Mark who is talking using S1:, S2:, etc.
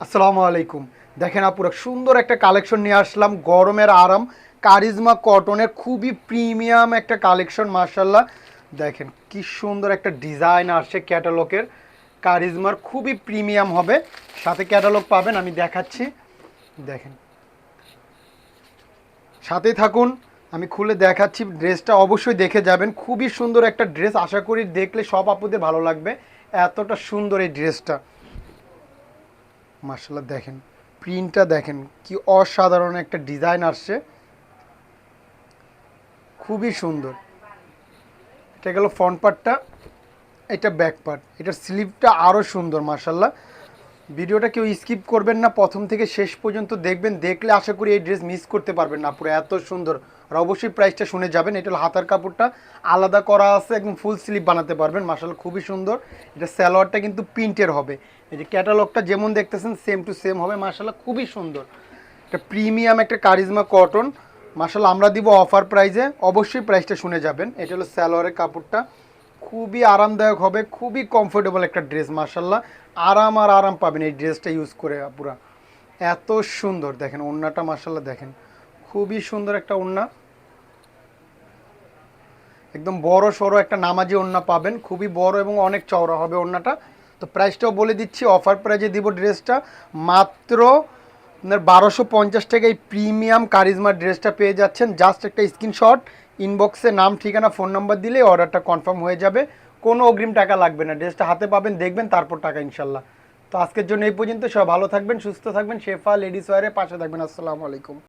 S1: আসসালামু আলাইকুম। দেখেন আপুরা সুন্দর একটা কালেকশন নিয়ে আসলাম, গরমের আরাম কারিজমা কটনের খুবই প্রিমিয়াম একটা কালেকশন মাশাল্লাহ। দেখেন কি সুন্দর একটা ডিজাইন আসছে ক্যাটালগের, কারিজমার খুবই প্রিমিয়াম হবে। সাথে ক্যাটালগ পাবেন, আমি দেখাচ্ছি। দেখেন, সাথেই থাকুন, আমি খুলে দেখাচ্ছি। ড্রেসটা অবশ্যই দেখে যাবেন, খুবই সুন্দর একটা ড্রেস, আশা করি দেখলে সব আপুদের ভালো লাগবে। এতটা সুন্দর এই ড্রেসটা মার্শাল্লাহ। দেখেন প্রিন্টটা, দেখেন কি অসাধারণ একটা ডিজাইন আসছে, খুবই সুন্দর। এটা গেল ফ্রন্ট পার্টটা, এটা ব্যাক পার্ট, এটার স্লিভটা আরও সুন্দর মার্শাল্লাহ। ভিডিওটা কেউ স্কিপ করবেন না, প্রথম থেকে শেষ পর্যন্ত দেখবেন, দেখলে আশা করি এই ড্রেস মিস করতে পারবেন না পুরো, এত সুন্দর। আর অবশ্যই প্রাইসটা শুনে যাবেন। এটা হলো হাতার কাপড়টা আলাদা করা আছে, একদম ফুল স্লিভ বানাতে পারবেন মার্শাল্লাহ, খুবই সুন্দর। এটা সালোয়ারটা কিন্তু প্রিন্টের হবে, এই যে ক্যাটালগটা যেমন দেখতেছেন সেম টু সেম হবে মার্শাল্লাহ, খুবই সুন্দর। একটা প্রিমিয়াম একটা কারিজমা কটন মার্শাল্লাহ, আমরা দিব অফার প্রাইজে, অবশ্যই প্রাইসটা শুনে যাবেন। এটা হলো সালোয়ারের কাপড়টা, খুবই আরামদায়ক হবে, খুবই কমফোর্টেবল একটা ড্রেস মার্শাল্লাহ। আরাম আর আরাম পাবেন এই ড্রেসটা ইউজ করে পুরা, এত সুন্দর। দেখেন ওড়নাটা মার্শাল্লাহ, দেখেন খুবই সুন্দর একটা ওড়না, একদম বড় সড়ো একটা নামাজি ওড়না পাবেন, খুবই বড় এবং অনেক চওড়া হবে ওড়নাটা। তো প্রাইসটাও বলে দিচ্ছি, অফার প্রাইজে দিব ড্রেসটা মাত্র আপনার 1250 টাকায় প্রিমিয়াম কারিজমা ড্রেসটা পেয়ে যাচ্ছেন। জাস্ট একটা স্ক্রিনশট, ইনবক্সে নাম ঠিকানা ফোন নাম্বার দিলে অর্ডারটা কনফার্ম হয়ে যাবে, কোনো অগ্রিম টাকা লাগবে না। ড্রেসটা হাতে পাবেন, দেখবেন, তারপর টাকা ইনশাল্লাহ। তো আজকের জন্য এই পর্যন্ত, সব ভালো থাকবেন, সুস্থ থাকবেন, শেফা লেডিস ওয়ারের পাশে থাকবেন। আসসালামু আলাইকুম।